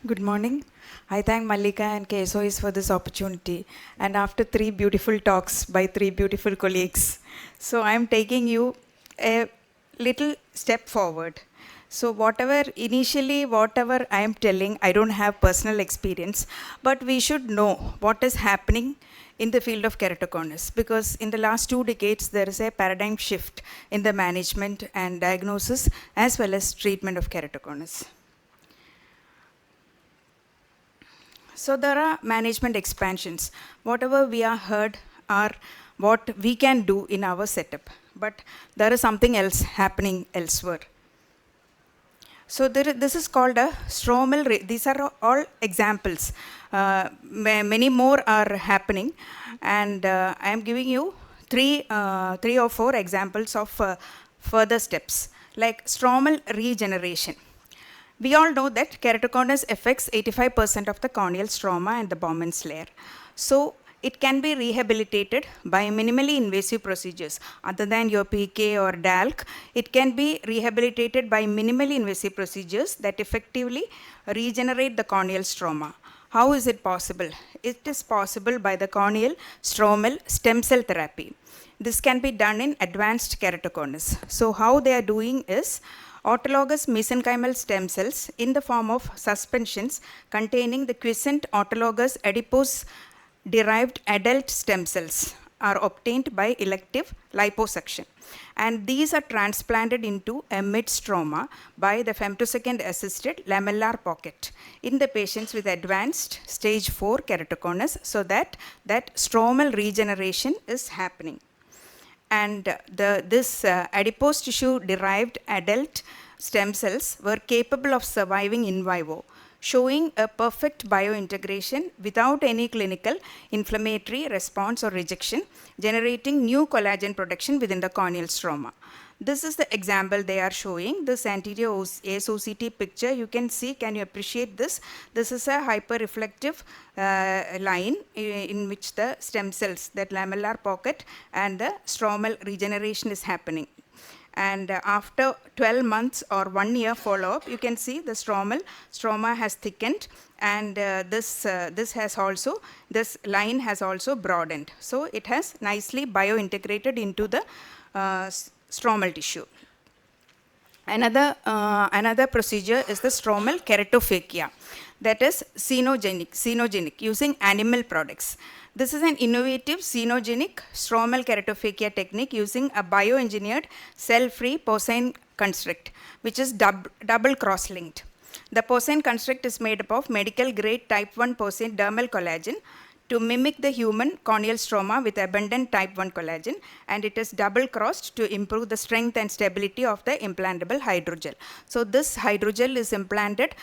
Good morning. I thank Mallika and KSOS for this opportunity. And after 3 beautiful talks by 3 beautiful colleagues, so I'm taking you a little step forward. So whatever I am telling, I don't have personal experience, but we should know what is happening in the field of keratoconus, because in the last 2 decades, there is a paradigm shift in the management and diagnosis as well as treatment of keratoconus. So there are management expansions. Whatever we are heard are what we can do in our setup, but there is something else happening elsewhere. So this is called a stromal. These are all examples. Many more are happening, and I am giving you three or four examples of further steps, like stromal regeneration. We all know that keratoconus affects 85% of the corneal stroma and the Bowman's layer. So it can be rehabilitated by minimally invasive procedures. Other than your PK or DALC, it can be rehabilitated by minimally invasive procedures that effectively regenerate the corneal stroma. How is it possible? It is possible by the corneal stromal stem cell therapy. This can be done in advanced keratoconus. So how they are doing is autologous mesenchymal stem cells in the form of suspensions containing the quiescent autologous adipose derived adult stem cells are obtained by elective liposuction, and these are transplanted into a mid-stroma by the femtosecond assisted lamellar pocket in the patients with advanced stage 4 keratoconus, so that stromal regeneration is happening. And this adipose tissue derived adult stem cells were capable of surviving in vivo, showing a perfect biointegration without any clinical inflammatory response or rejection, generating new collagen production within the corneal stroma. This is the example they are showing, this anterior ASOCT picture. You can see, can you appreciate this? This is a hyper-reflective line in which the stem cells, that lamellar pocket and the stromal regeneration is happening. And after 12 months or 1 year follow-up, you can see the stroma has thickened, and this line has also broadened. So it has nicely biointegrated into the stromal tissue. Another procedure is the stromal keratophakia, that is xenogenic using animal products. This is an innovative xenogenic stromal keratophakia technique using a bioengineered cell-free porcine construct, which is double cross-linked. The porcine construct is made up of medical grade type 1 porcine dermal collagen to mimic the human corneal stroma with abundant type 1 collagen, and it is double crossed to improve the strength and stability of the implantable hydrogel. So this hydrogel is implanted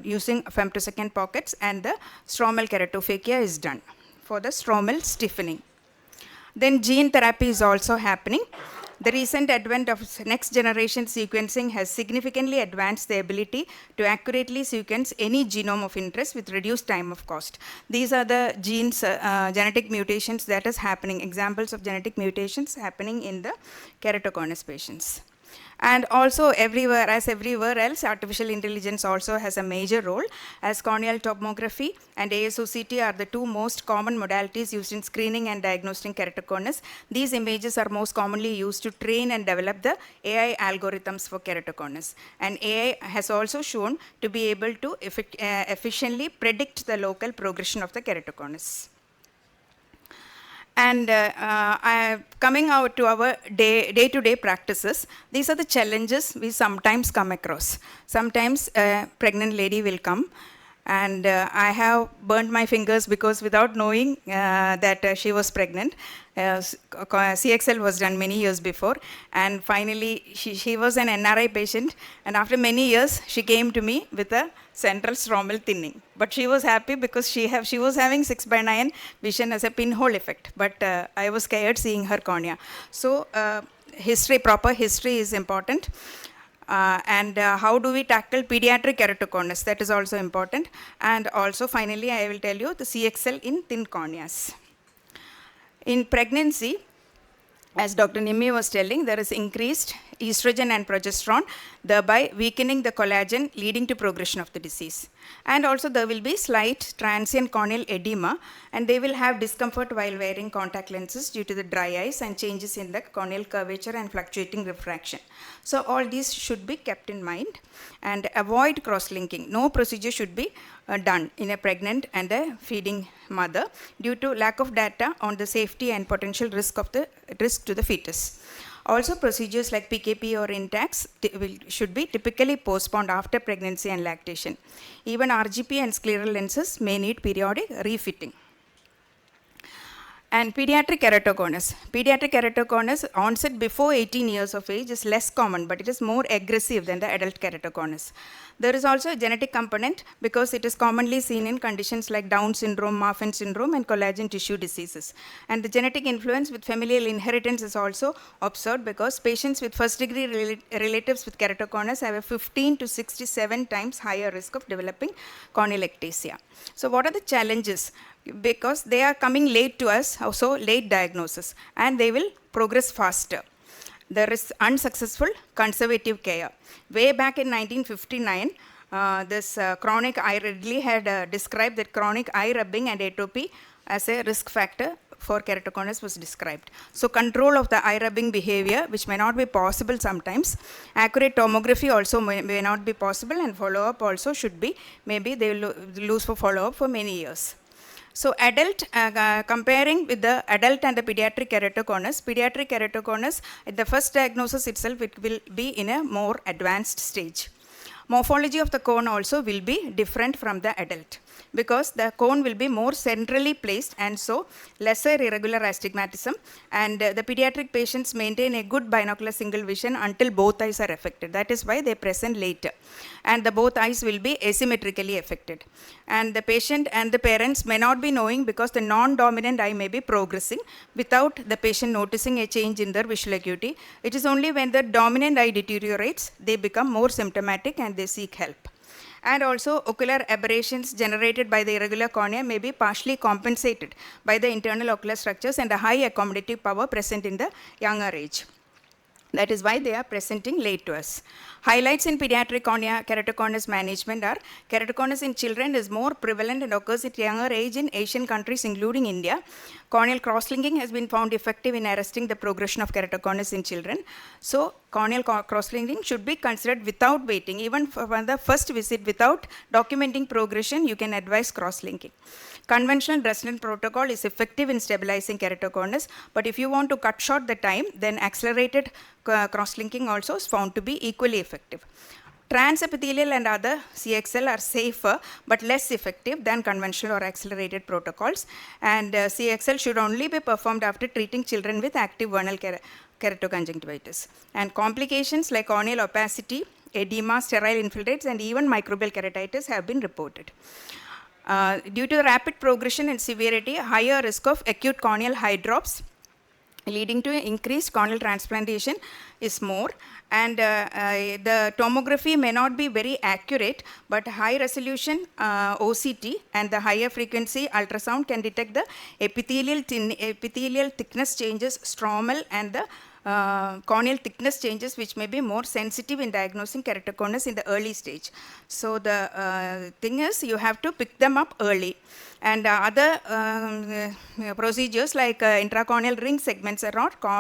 using femtosecond pockets, and the stromal keratophakia is done for the stromal stiffening. Then gene therapy is also happening. The recent advent of next generation sequencing has significantly advanced the ability to accurately sequence any genome of interest with reduced time of cost. These are the genes, genetic mutations that is happening, examples of genetic mutations happening in the keratoconus patients. And also everywhere else, artificial intelligence also has a major role, as corneal tomography and ASOCT are the two most common modalities used in screening and diagnosing keratoconus. These images are most commonly used to train and develop the AI algorithms for keratoconus. And AI has also shown to be able to efficiently predict the local progression of the keratoconus. And coming out to our day-to-day practices, these are the challenges we sometimes come across. Sometimes a pregnant lady will come, and I have burned my fingers because without knowing that she was pregnant, CXL was done many years before, and finally she was an NRI patient, and after many years she came to me with a central stromal thinning. But she was happy because she was having 6/9 vision as a pinhole effect, but I was scared seeing her cornea. So proper history is important. And how do we tackle pediatric keratoconus? That is also important. And also finally I will tell you the CXL in thin corneas. In pregnancy, as Dr. Nimmi was telling, there is increased estrogen and progesterone, thereby weakening the collagen, leading to progression of the disease. And also there will be slight transient corneal edema, and they will have discomfort while wearing contact lenses due to the dry eyes and changes in the corneal curvature and fluctuating refraction. So all these should be kept in mind, and avoid cross-linking. No procedure should be done in a pregnant and a feeding mother due to lack of data on the safety and potential risk to the fetus. Also, procedures like PKP or INTAX should be typically postponed after pregnancy and lactation. Even RGP and scleral lenses may need periodic refitting. And pediatric keratoconus. Pediatric keratoconus onset before 18 years of age is less common, but it is more aggressive than the adult keratoconus. There is also a genetic component because it is commonly seen in conditions like Down syndrome, Marfan syndrome, and collagen tissue diseases. And the genetic influence with familial inheritance is also observed because patients with first degree relatives with keratoconus have a 15 to 67 times higher risk of developing corneal ectasia. So what are the challenges? Because they are coming late to us, also late diagnosis, and they will progress faster. There is unsuccessful conservative care. Way back in 1959, chronic eye Ridley had described that chronic eye rubbing and atopy as a risk factor for keratoconus was described. So control of the eye rubbing behavior, which may not be possible sometimes. Accurate tomography also may not be possible, and follow-up also should be, maybe they will lose for follow-up for many years. So adult, comparing with the adult and the pediatric keratoconus, at the first diagnosis itself, it will be in a more advanced stage. Morphology of the cone also will be different from the adult because the cone will be more centrally placed and so lesser irregular astigmatism, and the pediatric patients maintain a good binocular single vision until both eyes are affected. That is why they present later, and the both eyes will be asymmetrically affected. And the patient and the parents may not be knowing because the non-dominant eye may be progressing without the patient noticing a change in their visual acuity. It is only when the dominant eye deteriorates, they become more symptomatic and they seek help. And also ocular aberrations generated by the irregular cornea may be partially compensated by the internal ocular structures and the high accommodative power present in the younger age. That is why they are presenting late to us. Highlights in pediatric cornea keratoconus management are: keratoconus in children is more prevalent and occurs at younger age in Asian countries including India. Corneal cross-linking has been found effective in arresting the progression of keratoconus in children. So corneal cross-linking should be considered without waiting. Even for the first visit, without documenting progression, you can advise cross-linking. Conventional Dresden protocol is effective in stabilizing keratoconus, but if you want to cut short the time, then accelerated cross-linking also is found to be equally effective. Transepithelial and other CXL are safer but less effective than conventional or accelerated protocols, and CXL should only be performed after treating children with active vernal keratoconjunctivitis. And complications like corneal opacity, edema, sterile infiltrates, and even microbial keratitis have been reported. Due to rapid progression and severity, higher risk of acute corneal hydrops leading to increased corneal transplantation is more, and the tomography may not be very accurate, but high resolution OCT and the higher frequency ultrasound can detect the epithelial thickness changes, stromal, and the corneal thickness changes, which may be more sensitive in diagnosing keratoconus in the early stage. So the thing is, you have to pick them up early. And other procedures like intracorneal ring segments are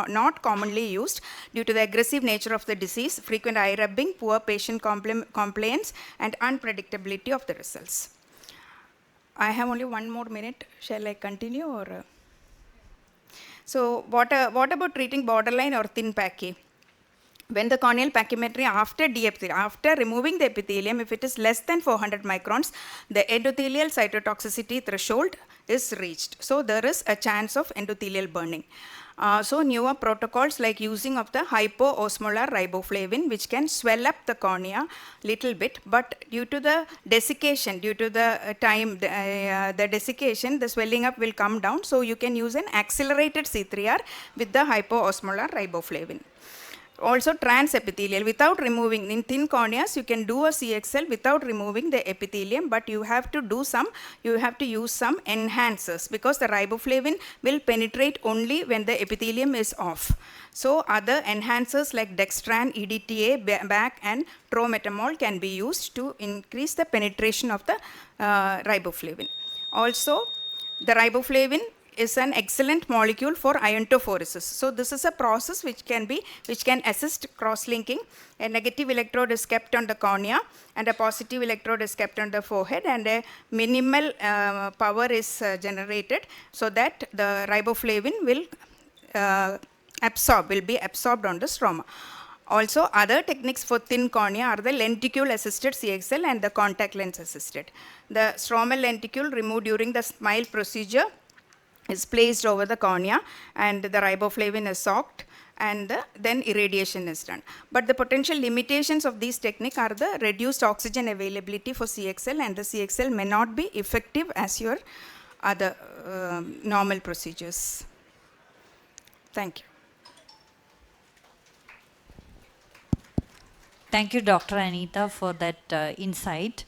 not commonly used due to the aggressive nature of the disease, frequent eye rubbing, poor patient compliance, and unpredictability of the results. I have only 1 more minute. Shall I continue or? So what about treating borderline or thin pachy? When the corneal pachymetry after removing the epithelium, if it is less than 400 microns, the endothelial cytotoxicity threshold is reached. So there is a chance of endothelial burning. So newer protocols like using of the hypoosmolar riboflavin, which can swell up the cornea little bit, but due to the desiccation, due to the time, the desiccation, the swelling up will come down. So you can use an accelerated C3R with the hypoosmolar riboflavin. Also transepithelial, without removing, in thin corneas you can do a CXL without removing the epithelium, but you have to use some enhancers, because the riboflavin will penetrate only when the epithelium is off. So other enhancers like dextran, EDTA, BAC and trometamol can be used to increase the penetration of the riboflavin. Also, the riboflavin is an excellent molecule for iontophoresis. So this is a process which can assist cross-linking. A negative electrode is kept on the cornea and a positive electrode is kept on the forehead, and a minimal power is generated so that the riboflavin will be absorbed on the stroma. Also, other techniques for thin cornea are the lenticule assisted CXL and the contact lens assisted. The stromal lenticule removed during the SMILE procedure is placed over the cornea, and the riboflavin is soaked, and then irradiation is done. But the potential limitations of these techniques are the reduced oxygen availability for CXL, and the CXL may not be effective as your other normal procedures. Thank you. Thank you, Dr. Aneeta, for that insight.